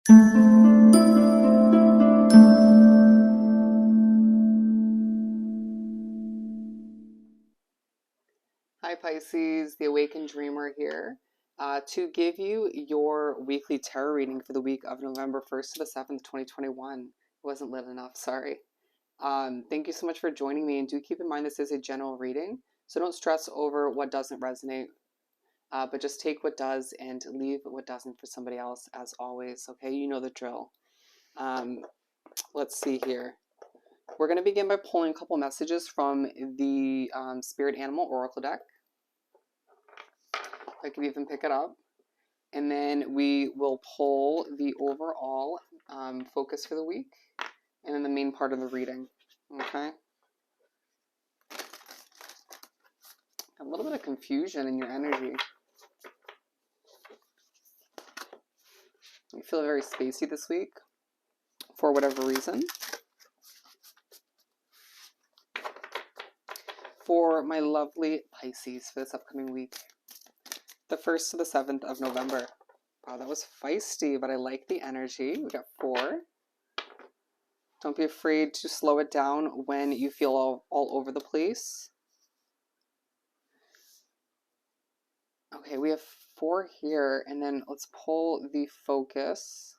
Hi Pisces, the Awakened Dreamer here to give you your weekly tarot reading for the week of November 1st to the 7th, 2021. It wasn't lit enough, sorry. Thank you so much for joining me, and do keep in mind this is a general reading, so don't stress over what doesn't resonate, but just take what does and leave what doesn't for somebody else, as always, okay? You know the drill. Let's see here. We're going to begin by pulling a couple messages from the Spirit Animal Oracle deck. I could even pick it up. And then we will pull the overall focus for the week and then the main part of the reading. Okay? A little bit of confusion in your energy. You feel very spacey this week for whatever reason. For my lovely Pisces for this upcoming week, the 1st to the 7th of November. Wow, that was feisty, but I like the energy. We got 4. Don't be afraid to slow it down when you feel all over the place. Okay, we have 4 here, and then let's pull the focus.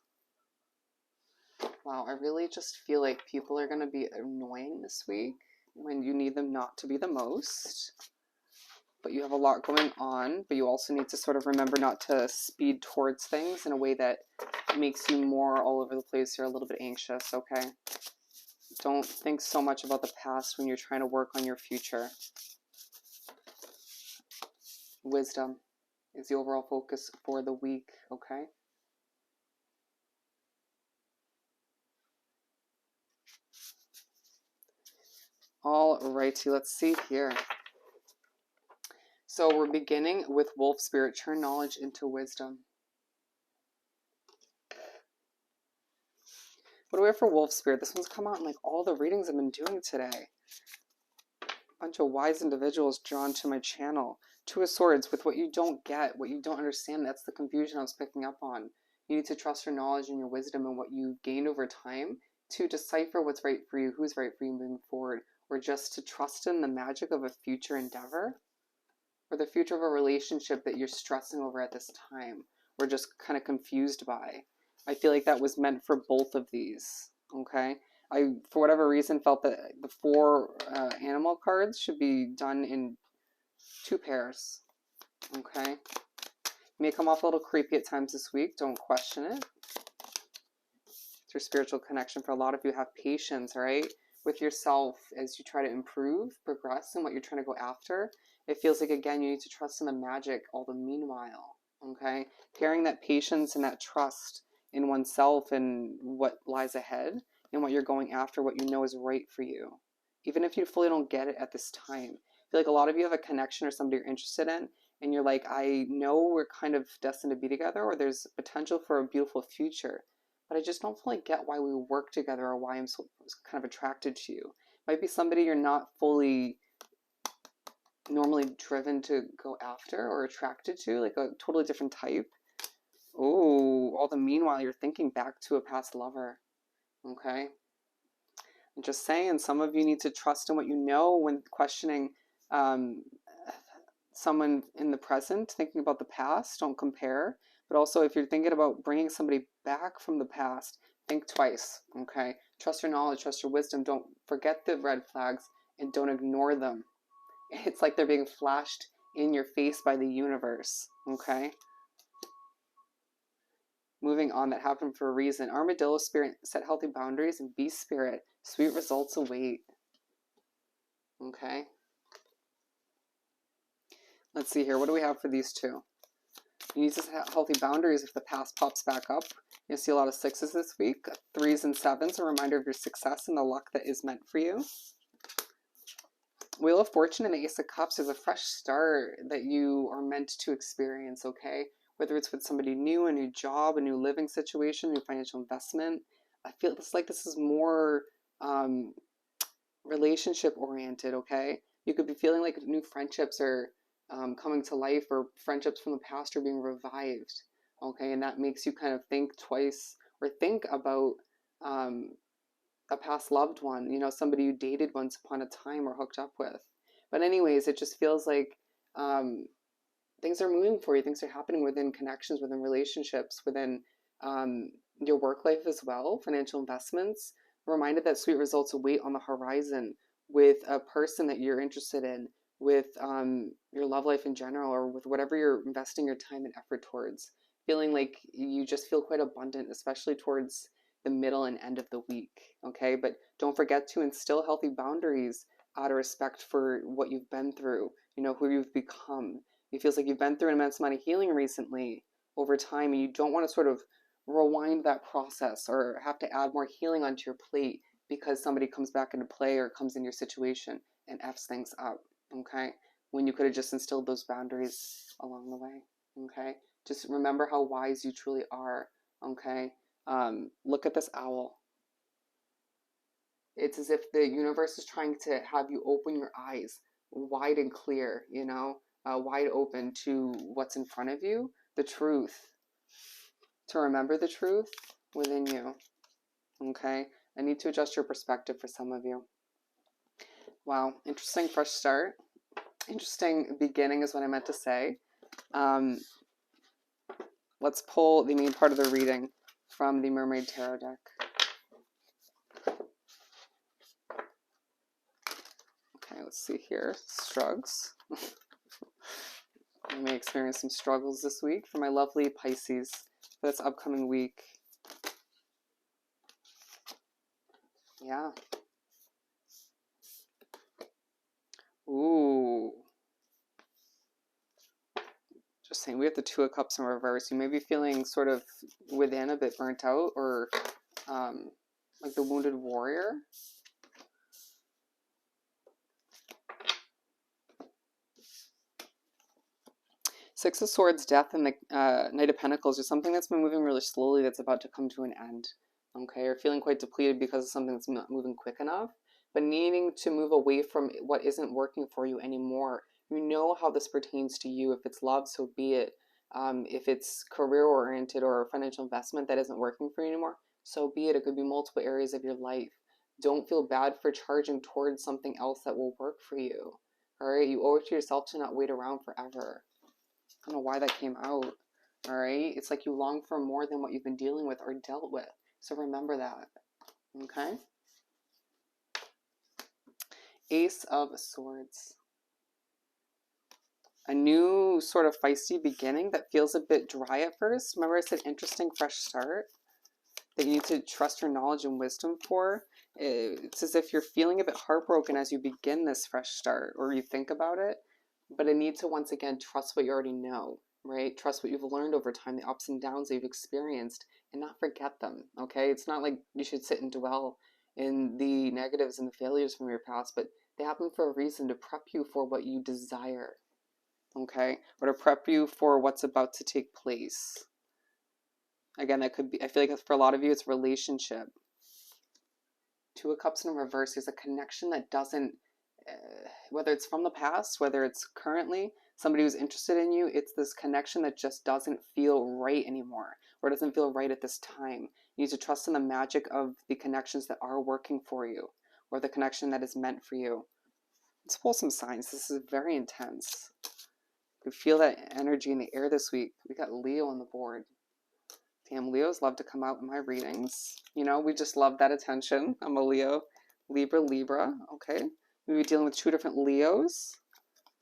Wow, I really just feel like people are going to be annoying this week when you need them not to be the most. But you have a lot going on, but you also need to sort of remember not to speed towards things in a way that makes you more all over the place. You're a little bit anxious, okay? Don't think so much about the past when you're trying to work on your future. Wisdom is the overall focus for the week, okay? All righty, let's see here. So we're beginning with Wolf Spirit, turn knowledge into wisdom. What do we have for Wolf Spirit? This one's come out in like all the readings I've been doing today. A bunch of wise individuals drawn to my channel. 2 of Swords, with what you don't get, what you don't understand, that's the confusion I was picking up on. You need to trust your knowledge and your wisdom and what you've gained over time to decipher what's right for you, who's right for you moving forward, or just to trust in the magic of a future endeavor, or the future of a relationship that you're stressing over at this time, or just kind of confused by. I feel like that was meant for both of these, okay? I, for whatever reason, felt that the 4 animal cards should be done in 2 pairs, okay? You may come off a little creepy at times this week. Don't question it. It's your spiritual connection. For a lot of you, have patience, right, with yourself as you try to improve, progress in what you're trying to go after. It feels like, again, you need to trust in the magic all the meanwhile, okay? Carrying that patience and that trust in oneself and what lies ahead and what you're going after, what you know is right for you. Even if you fully don't get it at this time. I feel like a lot of you have a connection or somebody you're interested in, and you're like, I know we're kind of destined to be together, or there's potential for a beautiful future, but I just don't fully get why we work together or why I'm so kind of attracted to you. Might be somebody you're not fully normally driven to go after or attracted to, like a totally different type. Oh, all the meanwhile you're thinking back to a past lover, okay? I'm just saying, some of you need to trust in what you know when questioning someone in the present, thinking about the past. Don't compare. But also, if you're thinking about bringing somebody back from the past, think twice, okay? Trust your knowledge, trust your wisdom. Don't forget the red flags and don't ignore them. It's like they're being flashed in your face by the universe, okay? Moving on, that happened for a reason. Armadillo Spirit, set healthy boundaries, and Beast Spirit, sweet results await. Okay. Let's see here. What do we have for these 2? You need to set healthy boundaries if the past pops back up. You'll see a lot of 6s this week. 3s and 7s, a reminder of your success and the luck that is meant for you. Wheel of Fortune and the Ace of Cups is a fresh start that you are meant to experience, okay? Whether it's with somebody new, a new job, a new living situation, new financial investment. I feel like this is more relationship oriented, okay? You could be feeling like new friendships are coming to life, or friendships from the past are being revived, okay? And that makes you kind of think twice or think about a past loved one, you know, somebody you dated once upon a time or hooked up with. But anyways, it just feels like um, things are moving for you. Things are happening within connections, within relationships, within um, your work life as well, financial investments. Reminded that sweet results await on the horizon with a person that you're interested in, with your love life in general, or with whatever you're investing your time and effort towards. Feeling like you just feel quite abundant, especially towards the middle and end of the week. Okay, but don't forget to instill healthy boundaries out of respect for what you've been through, you know, who you've become. It feels like you've been through an immense amount of healing recently over time, and you don't want to sort of rewind that process or have to add more healing onto your plate because somebody comes back into play or comes in your situation and F's things up, okay? When you could have just instilled those boundaries along the way, okay? Just remember how wise you truly are, okay? Look at this owl. It's as if the universe is trying to have you open your eyes wide and clear, you know, wide open to what's in front of you, the truth, to remember the truth within you. Okay, I need to adjust your perspective for some of you. Wow, interesting fresh start. Interesting beginning is what I meant to say. Let's pull the main part of the reading from the Mermaid Tarot deck. Okay, let's see here. Struggles. I may experience some struggles this week for my lovely Pisces for this upcoming week. Yeah. Ooh. Just saying, we have the Two of Cups in reverse. You may be feeling sort of within a bit burnt out, or like the wounded warrior. Six of Swords, Death, and the Knight of Pentacles is something that's been moving really slowly that's about to come to an end. Okay, or feeling quite depleted because of something that's not moving quick enough, but needing to move away from what isn't working for you anymore. You know how this pertains to you. If it's love, so be it. If it's career-oriented or financial investment that isn't working for you anymore, so be it. It could be multiple areas of your life. Don't feel bad for charging towards something else that will work for you. All right, you owe it to yourself to not wait around forever. I don't know why that came out. All right, it's like you long for more than what you've been dealing with or dealt with. So remember that. Okay. Ace of Swords. A new sort of feisty beginning that feels a bit dry at first. Remember I said interesting fresh start that you need to trust your knowledge and wisdom for. It's as if you're feeling a bit heartbroken as you begin this fresh start or you think about it. But I need to once again trust what you already know, right? Trust what you've learned over time, the ups and downs that you've experienced, and not forget them, okay? It's not like you should sit and dwell in the negatives and the failures from your past, but they happen for a reason to prep you for what you desire, okay? Or to prep you for what's about to take place. Again, that could be, I feel like for a lot of you, it's relationship. Two of Cups in reverse, there's a connection that doesn't, whether it's from the past, whether it's currently, somebody who's interested in you, it's this connection that just doesn't feel right anymore, or doesn't feel right at this time. You need to trust in the magic of the connections that are working for you, or the connection that is meant for you. Let's pull some signs. This is very intense. You feel that energy in the air this week. We got Leo on the board. Damn, Leos love to come out in my readings. You know, we just love that attention. I'm a Leo. Libra. Okay. We'll be dealing with two different Leos.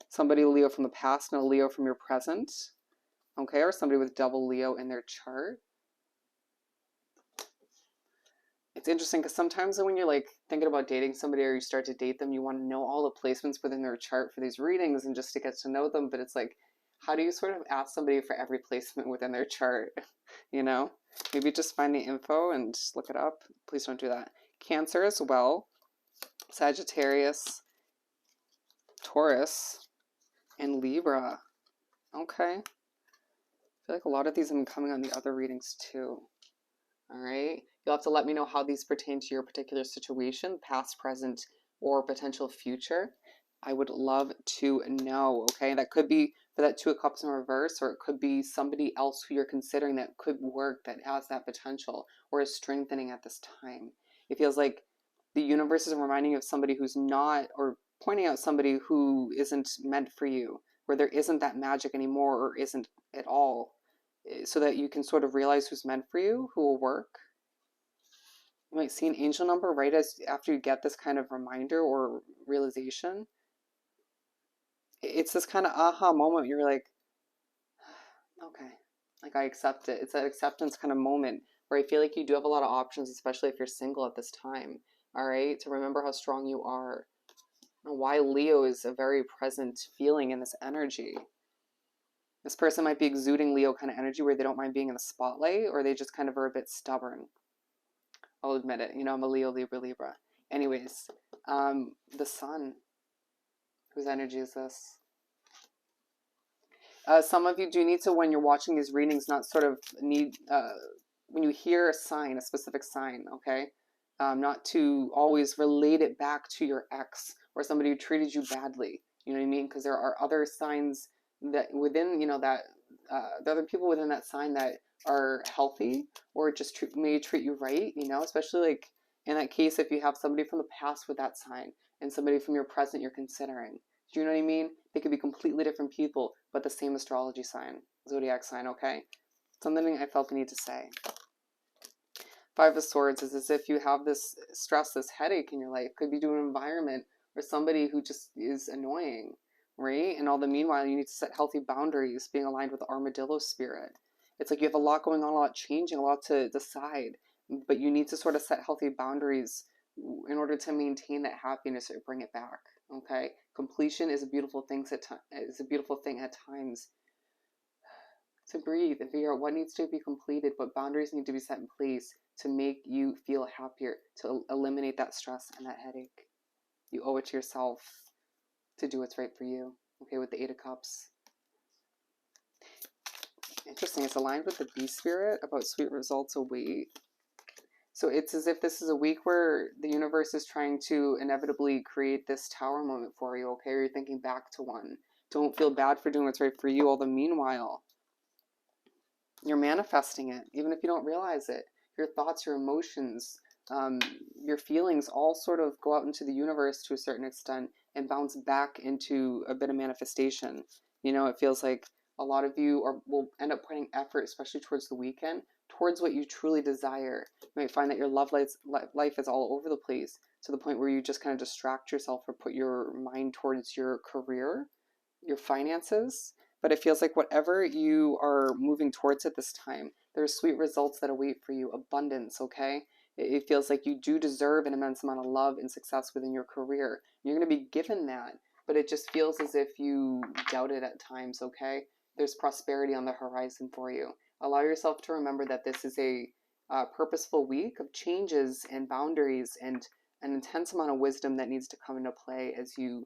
Somebody Leo from the past and a Leo from your present. Okay, or somebody with double Leo in their chart. It's interesting because sometimes when you're like thinking about dating somebody or you start to date them, you want to know all the placements within their chart for these readings and just to get to know them. But it's like, how do you sort of ask somebody for every placement within their chart? You know, maybe just find the info and look it up. Please don't do that. Cancer as well. Sagittarius, Taurus, and Libra. Okay. I feel like a lot of these have been coming on the other readings too. All right. You'll have to let me know how these pertain to your particular situation, past, present, or potential future. I would love to know, okay? That could be but that Two of Cups in reverse, or it could be somebody else who you're considering that could work, that has that potential, or is strengthening at this time. It feels like the universe is reminding you of somebody who's not, or pointing out somebody who isn't meant for you, where there isn't that magic anymore, or isn't at all, so that you can sort of realize who's meant for you, who will work. You might see an angel number right as after you get this kind of reminder or realization. It's this kind of aha moment. You're like, okay, like I accept it. It's that acceptance kind of moment where I feel like you do have a lot of options, especially if you're single at this time. All right, to remember how strong you are, and why Leo is a very present feeling in this energy. This person might be exuding Leo kind of energy where they don't mind being in the spotlight, or they just kind of are a bit stubborn. I'll admit it. You know, I'm a Leo, Libra, Libra. Anyways, the sun. Whose energy is this? Some of you do need to, when you're watching these readings, not sort of need, when you hear a sign, a specific sign, okay? Not to always relate it back to your ex or somebody who treated you badly. You know what I mean? Because there are other signs that within, you know, that the other people within that sign that are healthy, or just may treat you right, you know, especially like in that case, if you have somebody from the past with that sign and somebody from your present you're considering. Do you know what I mean? They could be completely different people, but the same astrology sign, zodiac sign, okay? Something I felt the need to say. Five of Swords is as if you have this stress, this headache in your life. Could be due to an environment or somebody who just is annoying, right? And all the meanwhile, you need to set healthy boundaries, being aligned with the armadillo spirit. It's like you have a lot going on, a lot changing, a lot to decide, but you need to sort of set healthy boundaries in order to maintain that happiness or bring it back. Okay, completion is a beautiful thing. Is a beautiful thing at times. To breathe and figure out what needs to be completed, what boundaries need to be set in place to make you feel happier, to eliminate that stress and that headache. You owe it to yourself to do what's right for you. Okay, with the Eight of Cups. Interesting. It's aligned with the Bee Spirit about sweet results await. So it's as if this is a week where the universe is trying to inevitably create this tower moment for you, okay? Or you're thinking back to one. Don't feel bad for doing what's right for you. All the meanwhile, you're manifesting it, even if you don't realize it. Your thoughts, your emotions, your feelings all sort of go out into the universe to a certain extent and bounce back into a bit of manifestation. You know, it feels like a lot of you will end up putting effort, especially towards the weekend, towards what you truly desire. You might find that your love life is all over the place to the point where you just kind of distract yourself or put your mind towards your career, your finances. But it feels like whatever you are moving towards at this time, there's sweet results that await for you. Abundance, okay? It feels like you do deserve an immense amount of love and success within your career. You're going to be given that, but it just feels as if you doubt it at times, okay? There's prosperity on the horizon for you. Allow yourself to remember that this is a purposeful week of changes and boundaries and an intense amount of wisdom that needs to come into play as you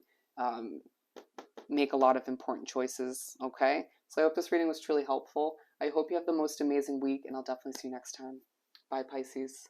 make a lot of important choices, okay? So I hope this reading was truly helpful. I hope you have the most amazing week, and I'll definitely see you next time. Bye, Pisces.